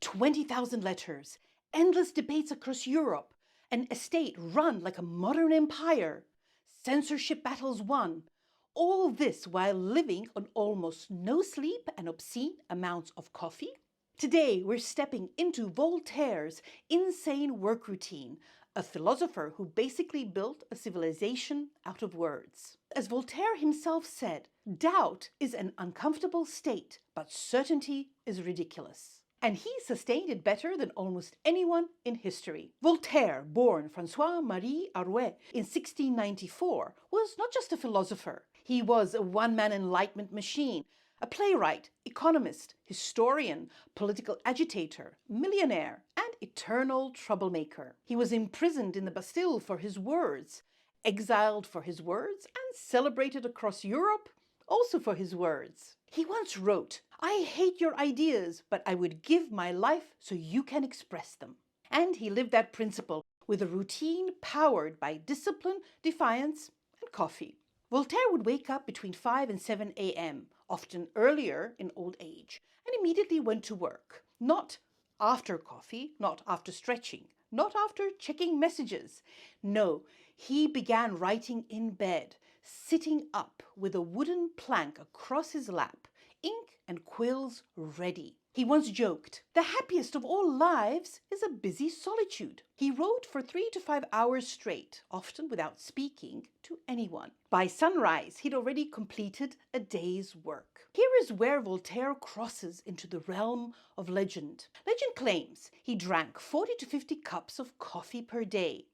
20,000 letters, endless debates across Europe, an estate run like a modern empire, censorship battles won. All this while living on almost no sleep and obscene amounts of coffee? Today, we're stepping into Voltaire's insane work routine, a philosopher who basically built a civilization out of words. As Voltaire himself said, doubt is an uncomfortable state, but certainty is ridiculous. And he sustained it better than almost anyone in history. Voltaire, born François-Marie Arouet in 1694, was not just a philosopher. He was a one-man Enlightenment machine, a playwright, economist, historian, political agitator, millionaire, and eternal troublemaker. He was imprisoned in the Bastille for his words, exiled for his words, and celebrated across Europe also for his words. He once wrote, "I hate your ideas, but I would give my life so you can express them." And he lived that principle with a routine powered by discipline, defiance, and coffee. Voltaire would wake up between 5 and 7 a.m., often earlier in old age, and immediately went to work. Not after coffee, not after stretching, not after checking messages. No, he began writing in bed, sitting up with a wooden plank across his lap, ink and quills ready. He once joked, "The happiest of all lives is a busy solitude." He wrote for 3 to 5 hours straight, often without speaking to anyone. By sunrise, he'd already completed a day's work. Here is where Voltaire crosses into the realm of legend. Legend claims he drank 40 to 50 cups of coffee per day.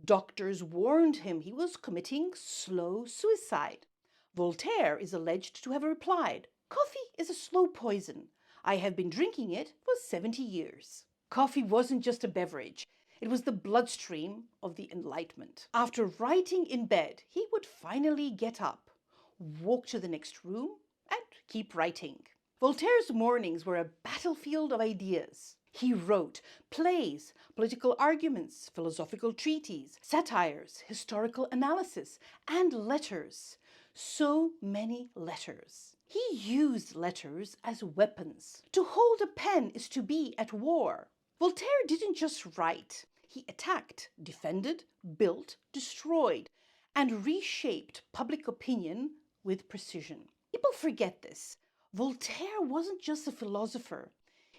Doctors warned him he was committing slow suicide. Voltaire is alleged to have replied, "Coffee is a slow poison. I have been drinking it for 70 years. Coffee wasn't just a beverage. It was the bloodstream of the Enlightenment. After writing in bed, he would finally get up, walk to the next room, and keep writing. Voltaire's mornings were a battlefield of ideas. He wrote plays, political arguments, philosophical treatises, satires, historical analysis, and letters. So many letters. He used letters as weapons. To hold a pen is to be at war. Voltaire didn't just write. He attacked, defended, built, destroyed, and reshaped public opinion with precision. People forget this. Voltaire wasn't just a philosopher.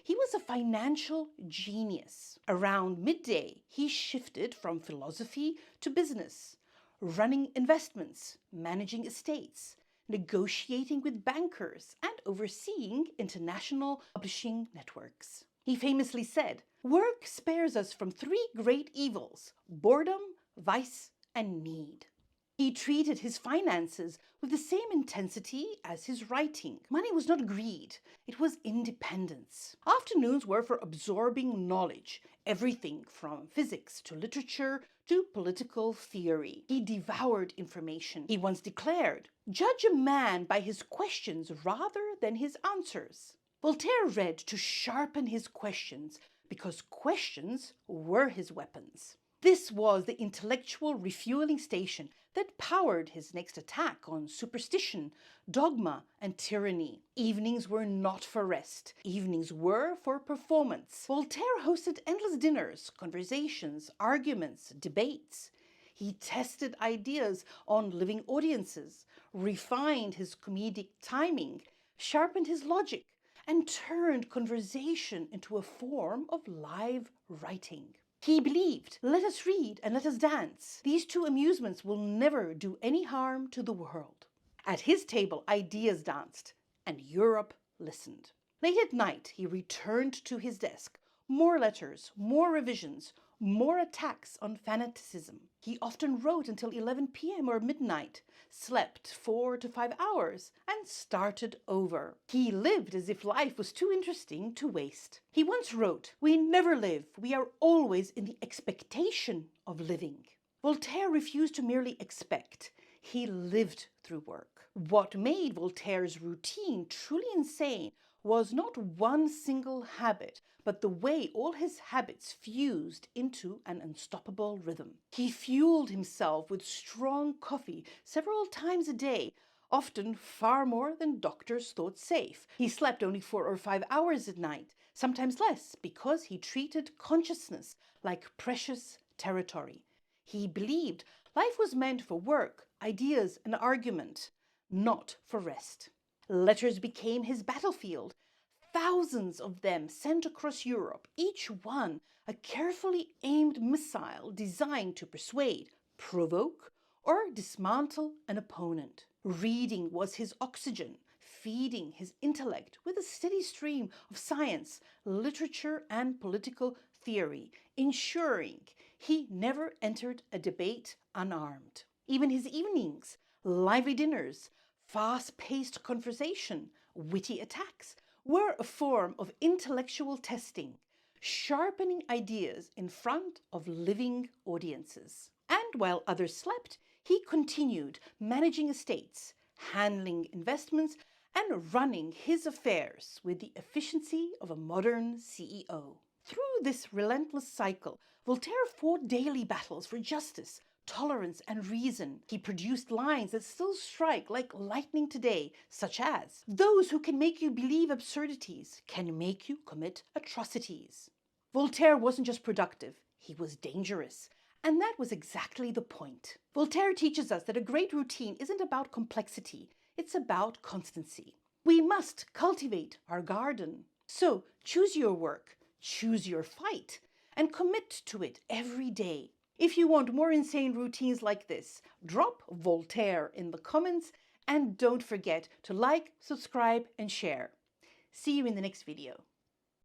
He was a financial genius. Around midday, he shifted from philosophy to business, running investments, managing estates, negotiating with bankers, and overseeing international publishing networks. He famously said, "Work spares us from 3 great evils: boredom, vice, and need." He treated his finances with the same intensity as his writing. Money was not greed, it was independence. Afternoons were for absorbing knowledge, everything from physics to literature to political theory. He devoured information. He once declared, "Judge a man by his questions rather than his answers." Voltaire read to sharpen his questions because questions were his weapons. This was the intellectual refueling station that powered his next attack on superstition, dogma, and tyranny. Evenings were not for rest. Evenings were for performance. Voltaire hosted endless dinners, conversations, arguments, debates. He tested ideas on living audiences, refined his comedic timing, sharpened his logic, and turned conversation into a form of live writing. He believed, "Let us read and let us dance. These 2 amusements will never do any harm to the world." At his table, ideas danced, and Europe listened. Late at night, he returned to his desk. More letters, more revisions, more attacks on fanaticism. He often wrote until 11 p.m. or midnight, slept 4 to 5 hours, and started over. He lived as if life was too interesting to waste. He once wrote, "We never live, we are always in the expectation of living." Voltaire refused to merely expect. He lived through work. What made Voltaire's routine truly insane was not one single habit, but the way all his habits fused into an unstoppable rhythm. He fueled himself with strong coffee several times a day, often far more than doctors thought safe. He slept only 4 or 5 hours at night, sometimes less, because he treated consciousness like precious territory. He believed life was meant for work, ideas, and argument, not for rest. Letters became his battlefield. Thousands of them sent across Europe, each one a carefully aimed missile designed to persuade, provoke, or dismantle an opponent. Reading was his oxygen, feeding his intellect with a steady stream of science, literature, and political theory, ensuring he never entered a debate unarmed. Even his evenings, lively dinners, fast-paced conversation, witty attacks were a form of intellectual testing, sharpening ideas in front of living audiences. And while others slept, he continued managing estates, handling investments, and running his affairs with the efficiency of a modern CEO. Through this relentless cycle, Voltaire fought daily battles for justice, tolerance, and reason. He produced lines that still strike like lightning today, such as, "Those who can make you believe absurdities can make you commit atrocities." Voltaire wasn't just productive, he was dangerous. And that was exactly the point. Voltaire teaches us that a great routine isn't about complexity, it's about constancy. We must cultivate our garden. So choose your work, choose your fight, and commit to it every day. If you want more insane routines like this, drop Voltaire in the comments, and don't forget to like, subscribe, and share. See you in the next video.